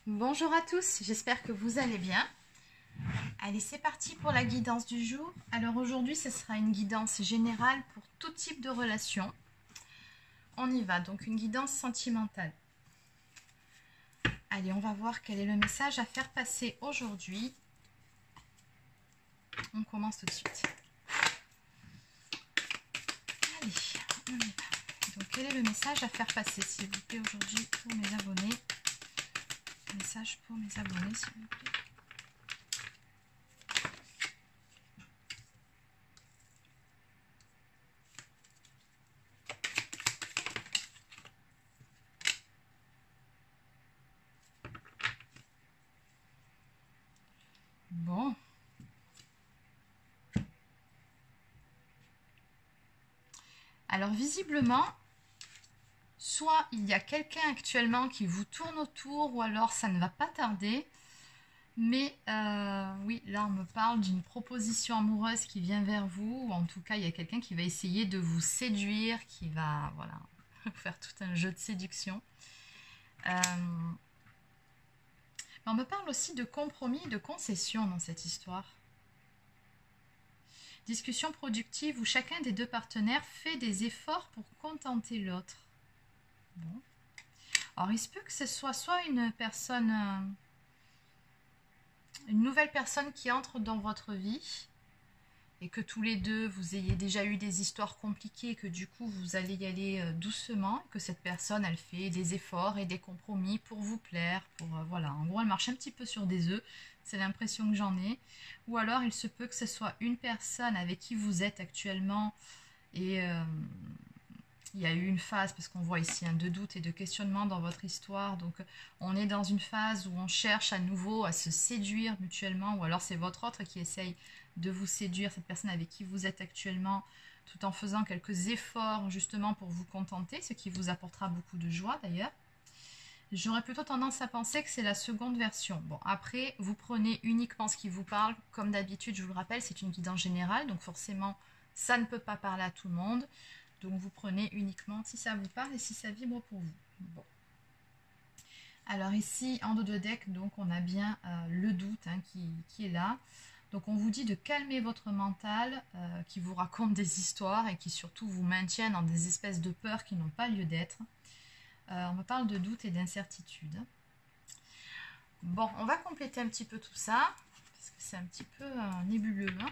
Bonjour à tous, j'espère que vous allez bien. Allez, c'est parti pour la guidance du jour. Alors aujourd'hui, ce sera une guidance générale pour tout type de relation. On y va, donc une guidance sentimentale. Allez, on va voir quel est le message à faire passer aujourd'hui. On commence tout de suite. Allez, on y va. Donc quel est le message à faire passer, s'il vous plaît, aujourd'hui pour mes abonnés? Message pour mes abonnés, s'il vous plaît. Bon. Alors visiblement, soit il y a quelqu'un actuellement qui vous tourne autour, ou alors ça ne va pas tarder. Mais oui, là on me parle d'une proposition amoureuse qui vient vers vous, ou en tout cas il y a quelqu'un qui va essayer de vous séduire, qui va voilà, faire tout un jeu de séduction. On me parle aussi de compromis, de concession dans cette histoire. Discussion productive où chacun des deux partenaires fait des efforts pour contenter l'autre. Bon. Alors il se peut que ce soit une personne... une nouvelle personne qui entre dans votre vie et que tous les deux vous ayez déjà eu des histoires compliquées et que du coup vous allez y aller doucement, que cette personne elle fait des efforts et des compromis pour vous plaire, pour voilà, en gros elle marche un petit peu sur des œufs, c'est l'impression que j'en ai. Ou alors il se peut que ce soit une personne avec qui vous êtes actuellement et il y a eu une phase, parce qu'on voit ici de doute et de questionnement dans votre histoire, donc on est dans une phase où on cherche à nouveau à se séduire mutuellement, ou alors c'est votre autre qui essaye de vous séduire, cette personne avec qui vous êtes actuellement, tout en faisant quelques efforts justement pour vous contenter, ce qui vous apportera beaucoup de joie d'ailleurs. J'aurais plutôt tendance à penser que c'est la seconde version. Bon, après, vous prenez uniquement ce qui vous parle, comme d'habitude, je vous le rappelle, c'est une guidance générale, donc forcément, ça ne peut pas parler à tout le monde. Donc vous prenez uniquement si ça vous parle et si ça vibre pour vous. Bon. Alors ici, en dos de deck, donc on a bien le doute qui est là. Donc on vous dit de calmer votre mental, qui vous raconte des histoires et qui surtout vous maintiennent dans des espèces de peurs qui n'ont pas lieu d'être. On me parle de doute et d'incertitude. Bon, on va compléter un petit peu tout ça, parce que c'est un petit peu nébuleux, hein.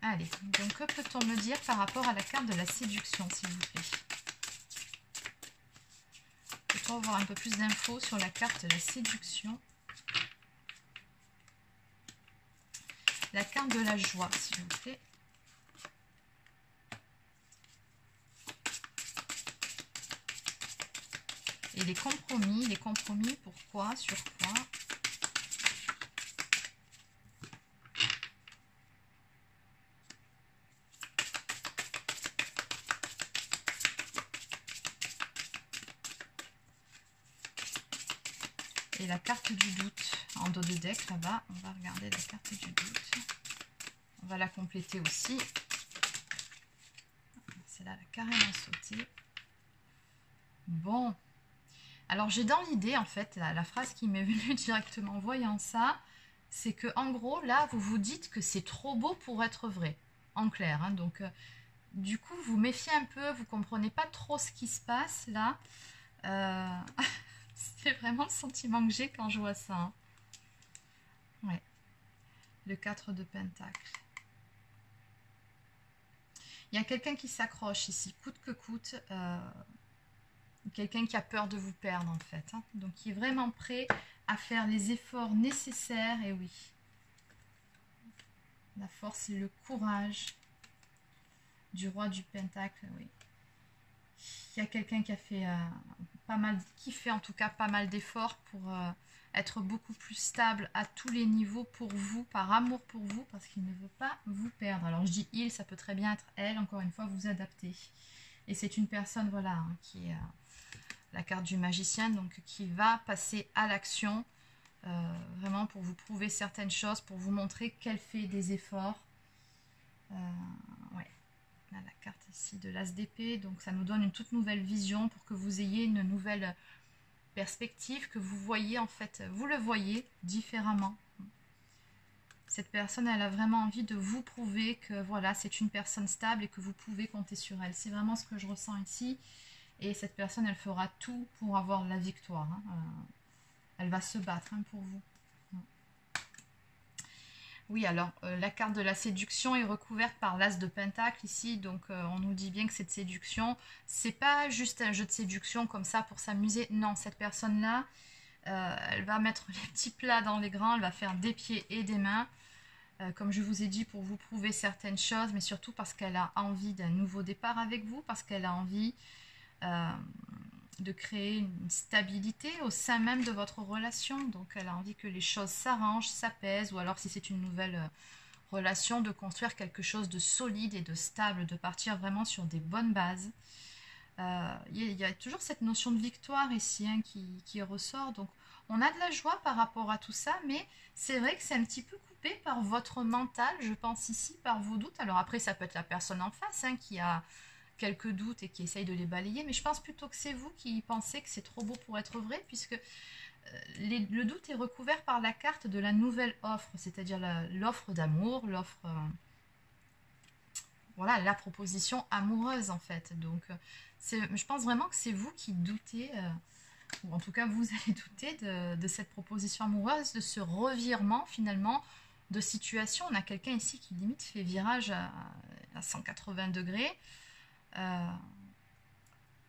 Allez, donc que peut-on me dire par rapport à la carte de la séduction, s'il vous plaît? Peut-on avoir un peu plus d'infos sur la carte de la séduction? La carte de la joie, s'il vous plaît. Et les compromis, pourquoi, sur quoi? Et la carte du doute en dos de deck là-bas, on va regarder la carte du doute. On va la compléter aussi. Celle-là, elle a carrément sauté. Bon. Alors j'ai dans l'idée, en fait, la phrase qui m'est venue directement en voyant ça, c'est que en gros, là, vous vous dites que c'est trop beau pour être vrai. En clair, hein, donc du coup, vous méfiez un peu, vous comprenez pas trop ce qui se passe là. C'est vraiment le sentiment que j'ai quand je vois ça. Hein. Ouais. Le 4 de Pentacle. Il y a quelqu'un qui s'accroche ici, coûte que coûte. Quelqu'un qui a peur de vous perdre, en fait. Hein. Donc, qui est vraiment prêt à faire les efforts nécessaires. Et oui. La force et le courage du roi du Pentacle, oui. Il y a quelqu'un qui a fait qui fait en tout cas pas mal d'efforts pour être beaucoup plus stable à tous les niveaux pour vous, par amour pour vous, parce qu'il ne veut pas vous perdre. Alors je dis il, ça peut très bien être elle, encore une fois, vous adaptez. Et c'est une personne, voilà, hein, qui est la carte du magicien, donc qui va passer à l'action, vraiment pour vous prouver certaines choses, pour vous montrer qu'elle fait des efforts. Ouais. La carte ici de l'as d'épée, donc ça nous donne une toute nouvelle vision pour que vous ayez une nouvelle perspective, que vous voyez en fait, vous le voyez différemment. Cette personne, elle a vraiment envie de vous prouver que voilà, c'est une personne stable et que vous pouvez compter sur elle. C'est vraiment ce que je ressens ici. Et cette personne, elle fera tout pour avoir la victoire. Hein. Elle va se battre pour vous. Oui, alors, la carte de la séduction est recouverte par l'as de pentacle ici. Donc, on nous dit bien que cette séduction, c'est pas juste un jeu de séduction comme ça pour s'amuser. Non, cette personne-là, elle va mettre les petits plats dans les grands. Elle va faire des pieds et des mains. Comme je vous ai dit, pour vous prouver certaines choses. Mais surtout parce qu'elle a envie d'un nouveau départ avec vous. Parce qu'elle a envie de créer une stabilité au sein même de votre relation. Donc elle a envie que les choses s'arrangent, s'apaisent, ou alors si c'est une nouvelle relation, de construire quelque chose de solide et de stable, de partir vraiment sur des bonnes bases. Il y a toujours cette notion de victoire ici qui ressort. Donc on a de la joie par rapport à tout ça, mais c'est vrai que c'est un petit peu coupé par votre mental, je pense ici, par vos doutes. Alors après, ça peut être la personne en face qui a quelques doutes et qui essaye de les balayer, mais je pense plutôt que c'est vous qui pensez que c'est trop beau pour être vrai, puisque le doute est recouvert par la carte de la nouvelle offre, c'est-à-dire l'offre d'amour, l'offre, voilà, la proposition amoureuse en fait. Donc je pense vraiment que c'est vous qui doutez, ou en tout cas vous allez douter de cette proposition amoureuse, de ce revirement finalement de situation. On a quelqu'un ici qui limite fait virage à 180 degrés.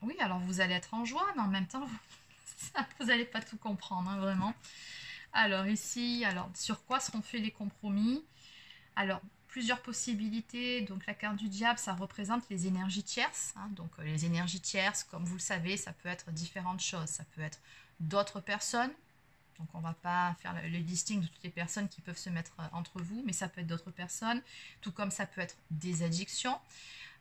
Oui, alors vous allez être en joie, mais en même temps, vous n'allez pas tout comprendre, vraiment. Alors ici, sur quoi seront faits les compromis? Alors, plusieurs possibilités. Donc la carte du diable, ça représente les énergies tierces. Donc les énergies tierces, comme vous le savez, ça peut être différentes choses. Ça peut être d'autres personnes. Donc on ne va pas faire le listing de toutes les personnes qui peuvent se mettre entre vous, mais ça peut être d'autres personnes. Tout comme ça peut être des addictions.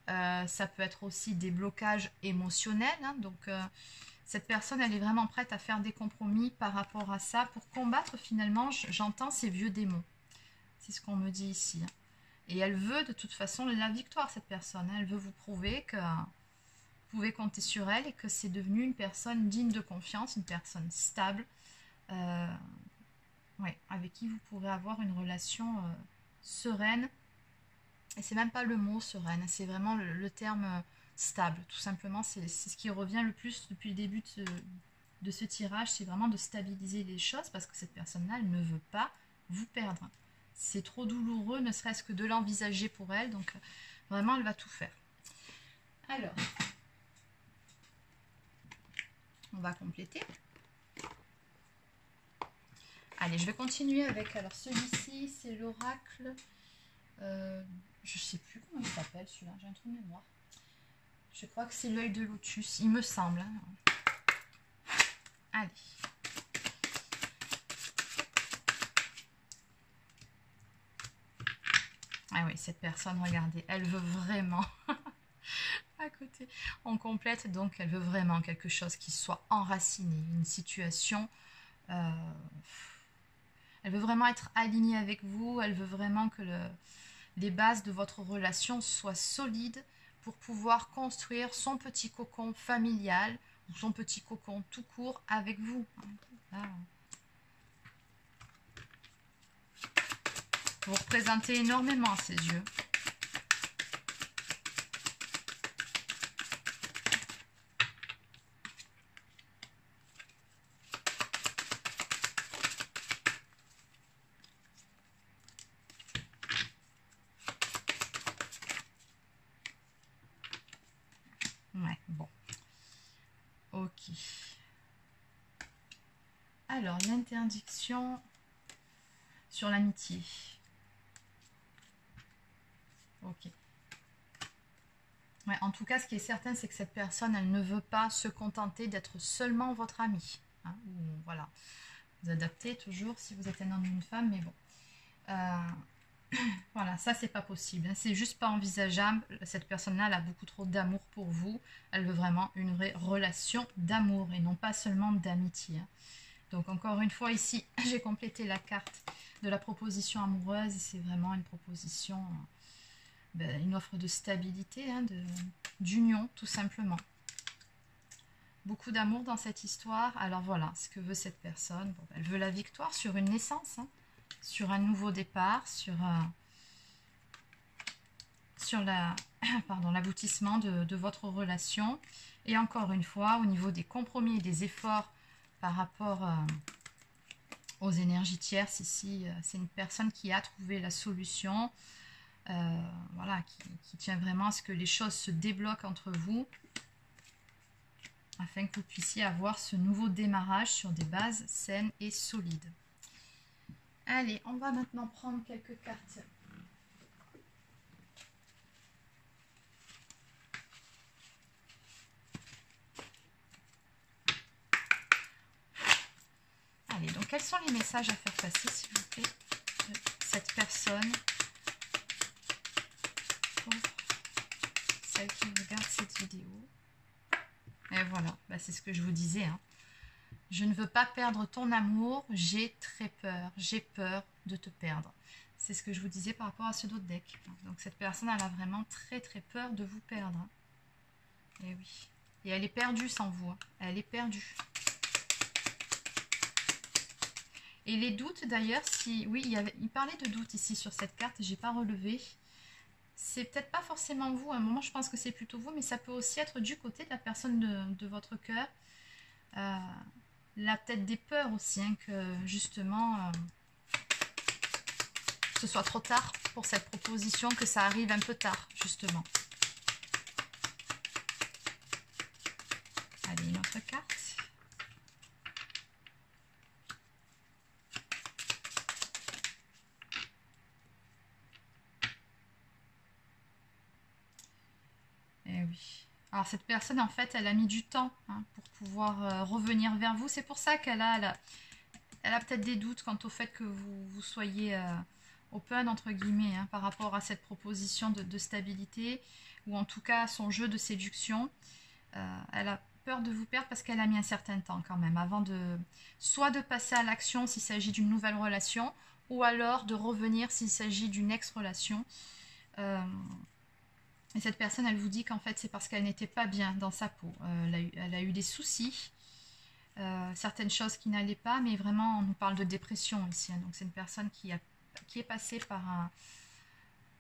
Ça peut être aussi des blocages émotionnels. Donc cette personne, elle est vraiment prête à faire des compromis par rapport à ça pour combattre finalement, j'entends, ces vieux démons. C'est ce qu'on me dit ici. Et elle veut de toute façon la victoire, cette personne. Elle veut vous prouver que vous pouvez compter sur elle et que c'est devenu une personne digne de confiance, une personne stable, avec qui vous pourrez avoir une relation sereine. Et c'est même pas le mot sereine, c'est vraiment le terme stable. Tout simplement, c'est ce qui revient le plus depuis le début de ce tirage, c'est vraiment de stabiliser les choses parce que cette personne-là, elle ne veut pas vous perdre. C'est trop douloureux, ne serait-ce que de l'envisager pour elle, donc vraiment, elle va tout faire. Alors, on va compléter. Allez, je vais continuer avec, alors celui-ci, c'est l'oracle... je sais plus comment il s'appelle celui-là, j'ai un trou de mémoire. Je crois que c'est l'œil de lotus, il me semble. Allez. Ah oui, cette personne, regardez, elle veut vraiment... à côté. On complète, donc elle veut vraiment quelque chose qui soit enraciné, une situation... elle veut vraiment être alignée avec vous, elle veut vraiment que les bases de votre relation soient solides pour pouvoir construire son petit cocon familial ou son petit cocon tout court avec vous. Vous représentez énormément à ses yeux. Ouais, bon. Ok. Alors, l'interdiction sur l'amitié. Ok. Ouais, en tout cas, ce qui est certain, c'est que cette personne, elle ne veut pas se contenter d'être seulement votre amie. Voilà. Vous adaptez toujours si vous êtes un homme ou une femme, mais bon. Voilà, ça, c'est pas possible. C'est juste pas envisageable. Cette personne-là, elle a beaucoup trop d'amour pour vous. Elle veut vraiment une vraie relation d'amour et non pas seulement d'amitié. Donc, encore une fois, ici, j'ai complété la carte de la proposition amoureuse. C'est vraiment une proposition... une offre de stabilité, d'union, tout simplement. Beaucoup d'amour dans cette histoire. Alors voilà, ce que veut cette personne. Bon, elle veut la victoire sur une naissance, hein, sur un nouveau départ, sur l'aboutissement de votre relation. Et encore une fois, au niveau des compromis et des efforts par rapport aux énergies tierces, ici, c'est une personne qui a trouvé la solution, voilà, qui tient vraiment à ce que les choses se débloquent entre vous, afin que vous puissiez avoir ce nouveau démarrage sur des bases saines et solides. Allez, on va maintenant prendre quelques cartes. Allez, donc quels sont les messages à faire passer, s'il vous plaît, de cette personne pour celle qui regarde cette vidéo? Et voilà, bah c'est ce que je vous disais, hein. Je ne veux pas perdre ton amour, j'ai très peur, j'ai peur de te perdre. C'est ce que je vous disais par rapport à ce d'autres deck. Donc cette personne, elle a vraiment très très peur de vous perdre. Et oui. Et elle est perdue sans vous, hein. Elle est perdue. Et les doutes d'ailleurs, si... Oui, il parlait de doutes ici sur cette carte, j'ai pas relevé. C'est peut-être pas forcément vous, à un moment je pense que c'est plutôt vous, mais ça peut aussi être du côté de la personne de votre cœur. Là, peut-être des peurs aussi, hein, que justement ce soit trop tard pour cette proposition, que ça arrive un peu tard, justement. Allez, une autre carte. Eh oui. Alors cette personne, en fait, elle a mis du temps, hein, pour pouvoir revenir vers vous. C'est pour ça qu'elle a peut-être des doutes quant au fait que vous soyez open, entre guillemets, hein, par rapport à cette proposition de stabilité, ou en tout cas son jeu de séduction. Elle a peur de vous perdre parce qu'elle a mis un certain temps quand même, avant soit de passer à l'action s'il s'agit d'une nouvelle relation, ou alors de revenir s'il s'agit d'une ex-relation. Et cette personne, elle vous dit qu'en fait, c'est parce qu'elle n'était pas bien dans sa peau. Elle a eu des soucis, certaines choses qui n'allaient pas, mais vraiment, on nous parle de dépression ici, hein. Donc, c'est une personne qui est passée par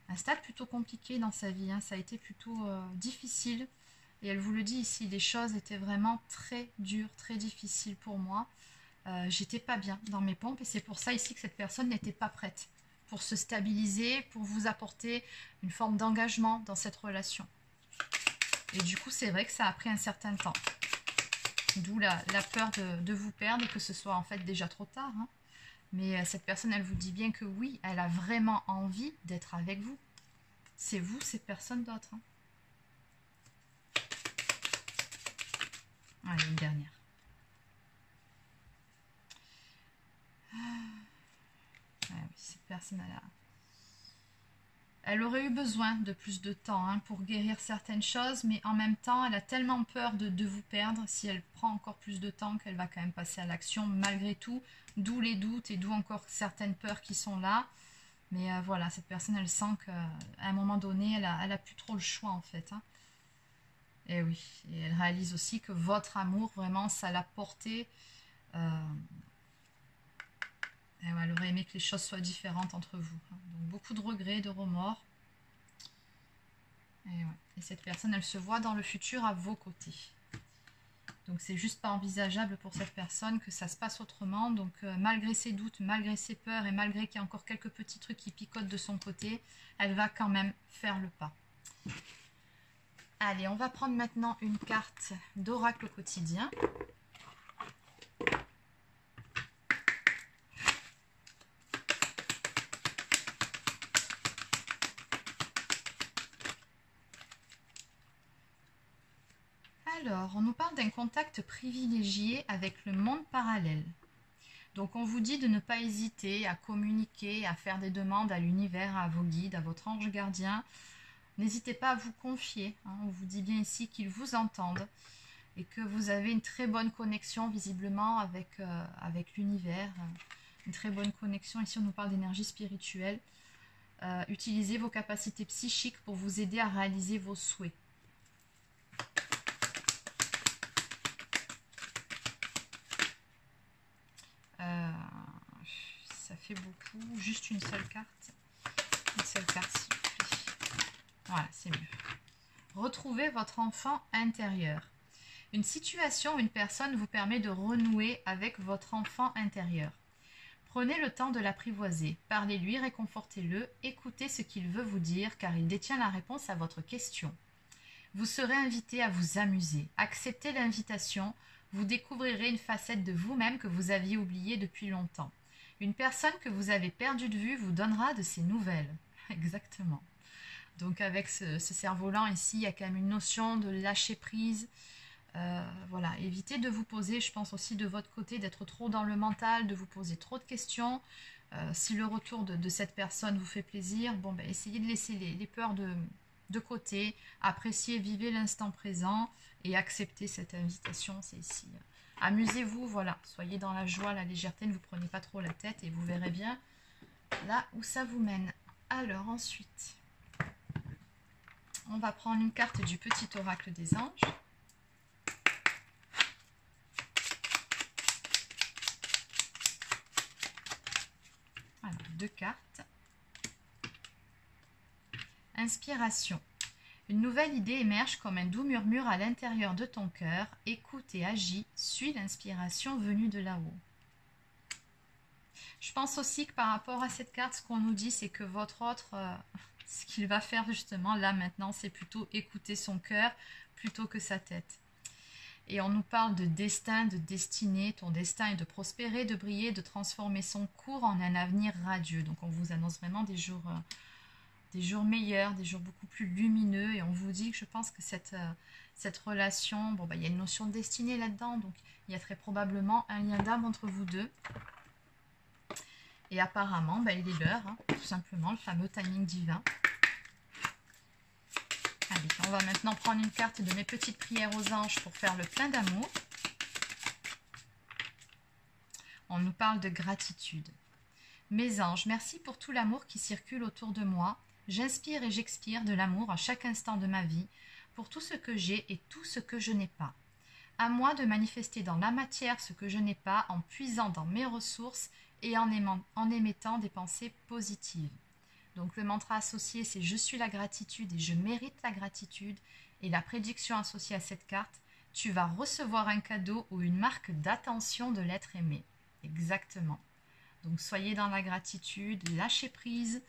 un stade plutôt compliqué dans sa vie, hein. Ça a été plutôt difficile. Et elle vous le dit ici, les choses étaient vraiment très dures, très difficiles pour moi. J'étais pas bien dans mes pompes, et c'est pour ça ici que cette personne n'était pas prête pour se stabiliser, pour vous apporter une forme d'engagement dans cette relation. Et du coup, c'est vrai que ça a pris un certain temps. D'où la peur de vous perdre, et que ce soit en fait déjà trop tard, hein. Mais cette personne, elle vous dit bien que oui, elle a vraiment envie d'être avec vous. C'est vous, c'est personne d'autre, hein. Allez, une dernière. Ah oui, cette personne, elle aurait eu besoin de plus de temps, hein, pour guérir certaines choses, mais en même temps, elle a tellement peur de vous perdre, si elle prend encore plus de temps, qu'elle va quand même passer à l'action malgré tout, d'où les doutes et d'où encore certaines peurs qui sont là. Mais voilà, cette personne, elle sent qu'à un moment donné, elle a plus trop le choix en fait, hein. Et oui, et elle réalise aussi que votre amour, vraiment, ça l'a porté. Elle aurait aimé que les choses soient différentes entre vous, hein. Donc beaucoup de regrets, de remords. Et, ouais. Et cette personne, elle se voit dans le futur à vos côtés. Donc c'est juste pas envisageable pour cette personne que ça se passe autrement. Donc malgré ses doutes, malgré ses peurs, et malgré qu'il y a encore quelques petits trucs qui picotent de son côté, elle va quand même faire le pas. Allez, on va prendre maintenant une carte d'oracle quotidien. Alors, on nous parle d'un contact privilégié avec le monde parallèle. Donc, on vous dit de ne pas hésiter à communiquer, à faire des demandes à l'univers, à vos guides, à votre ange gardien. N'hésitez pas à vous confier, hein. On vous dit bien ici qu'ils vous entendent et que vous avez une très bonne connexion visiblement avec l'univers. Une très bonne connexion. Ici, on nous parle d'énergie spirituelle. Utilisez vos capacités psychiques pour vous aider à réaliser vos souhaits. fait beaucoup. Juste une seule carte. Une seule carte, s'il vous plaît. Voilà, c'est mieux. Retrouvez votre enfant intérieur. Une situation ou une personne vous permet de renouer avec votre enfant intérieur. Prenez le temps de l'apprivoiser, parlez-lui, réconfortez-le, écoutez ce qu'il veut vous dire car il détient la réponse à votre question. Vous serez invité à vous amuser. Acceptez l'invitation, vous découvrirez une facette de vous-même que vous aviez oubliée depuis longtemps. Une personne que vous avez perdue de vue vous donnera de ses nouvelles. Exactement. Donc avec ce cerf-volant ici, il y a quand même une notion de lâcher prise. Voilà, évitez de vous poser, je pense aussi de votre côté, d'être trop dans le mental, de vous poser trop de questions. Si le retour de cette personne vous fait plaisir, bon, ben, essayez de laisser les peurs de côté, appréciez, vivez l'instant présent et acceptez cette invitation, c'est ici. Amusez-vous, voilà, soyez dans la joie, la légèreté, ne vous prenez pas trop la tête et vous verrez bien là où ça vous mène. Alors ensuite, on va prendre une carte du petit oracle des anges. Alors, 2 cartes. Inspiration. Une nouvelle idée émerge comme un doux murmure à l'intérieur de ton cœur. Écoute et agis, suis l'inspiration venue de là-haut. Je pense aussi que par rapport à cette carte, ce qu'on nous dit, c'est que votre autre, ce qu'il va faire justement là maintenant, c'est plutôt écouter son cœur plutôt que sa tête. Et on nous parle de destin, de destinée. Ton destin est de prospérer, de briller, de transformer son cours en un avenir radieux. Donc on vous annonce vraiment des jours meilleurs, des jours beaucoup plus lumineux. Et on vous dit que je pense que cette relation, bon, bah, il y a une notion de destinée là-dedans. Donc il y a très probablement un lien d'âme entre vous deux. Et apparemment, bah, il est l'heure, hein, tout simplement, le fameux timing divin. Allez, on va maintenant prendre une carte de mes petites prières aux anges pour faire le plein d'amour. On nous parle de gratitude. Mes anges, merci pour tout l'amour qui circule autour de moi. J'inspire et j'expire de l'amour à chaque instant de ma vie, pour tout ce que j'ai et tout ce que je n'ai pas. À moi de manifester dans la matière ce que je n'ai pas, en puisant dans mes ressources et en émettant des pensées positives. Donc le mantra associé, c'est « Je suis la gratitude et je mérite la gratitude ». Et la prédiction associée à cette carte, « Tu vas recevoir un cadeau ou une marque d'attention de l'être aimé ». Exactement. Donc soyez dans la gratitude, lâchez prise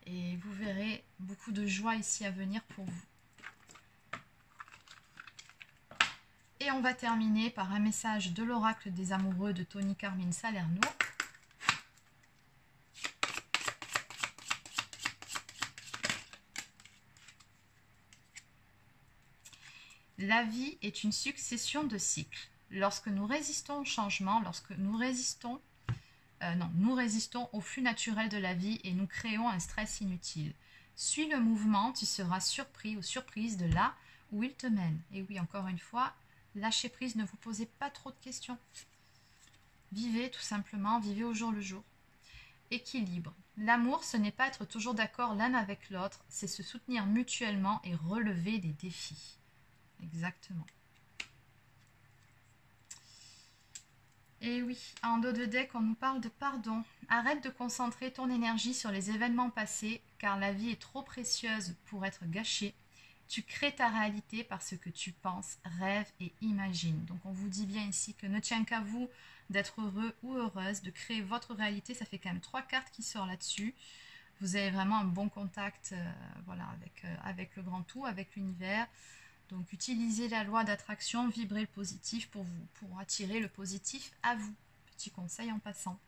et vous verrez beaucoup de joie ici à venir pour vous. Et on va terminer par un message de l'oracle des amoureux de Tony Carmine Salerno. La vie est une succession de cycles. Lorsque nous résistons au changement, lorsque nous résistons au flux naturel de la vie et nous créons un stress inutile. Suis le mouvement, tu seras surpris ou surprise de là où il te mène. Et oui, encore une fois, lâchez prise, ne vous posez pas trop de questions. Vivez tout simplement, vivez au jour le jour. Équilibre. L'amour, ce n'est pas être toujours d'accord l'un avec l'autre, c'est se soutenir mutuellement et relever des défis. Exactement. Et oui, en dos de deck, on nous parle de pardon. Arrête de concentrer ton énergie sur les événements passés, car la vie est trop précieuse pour être gâchée. Tu crées ta réalité par ce que tu penses, rêves et imagines. Donc on vous dit bien ici que ne tient qu'à vous d'être heureux ou heureuse, de créer votre réalité. Ça fait quand même 3 cartes qui sortent là-dessus. Vous avez vraiment un bon contact voilà, avec le grand tout, avec l'univers. Donc utilisez la loi d'attraction, vibrez le positif pour attirer le positif à vous. Petit conseil en passant.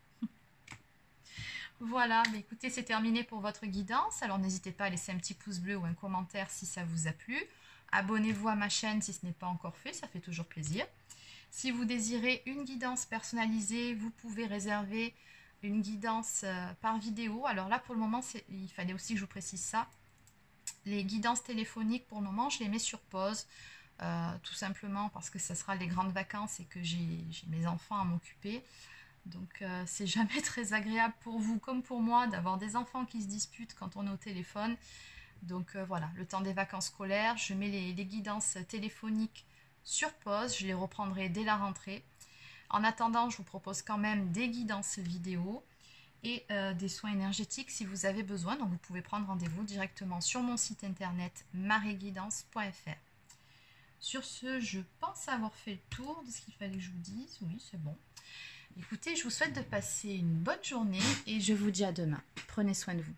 Voilà, mais écoutez, c'est terminé pour votre guidance. Alors n'hésitez pas à laisser un petit pouce bleu ou un commentaire si ça vous a plu. Abonnez-vous à ma chaîne si ce n'est pas encore fait, ça fait toujours plaisir. Si vous désirez une guidance personnalisée, vous pouvez réserver une guidance par vidéo. Alors là, pour le moment, il fallait aussi que je vous précise ça. Les guidances téléphoniques, pour le moment, je les mets sur pause, tout simplement parce que ce sera les grandes vacances et que j'ai mes enfants à m'occuper. Donc, c'est jamais très agréable pour vous comme pour moi d'avoir des enfants qui se disputent quand on est au téléphone. Donc, voilà, le temps des vacances scolaires, je mets les guidances téléphoniques sur pause. Je les reprendrai dès la rentrée. En attendant, je vous propose quand même des guidances vidéo. et des soins énergétiques si vous avez besoin. Donc vous pouvez prendre rendez-vous directement sur mon site internet marieguidance.fr. Sur ce, je pense avoir fait le tour de ce qu'il fallait que je vous dise. Oui, c'est bon. Écoutez, je vous souhaite de passer une bonne journée et je vous dis à demain. Prenez soin de vous.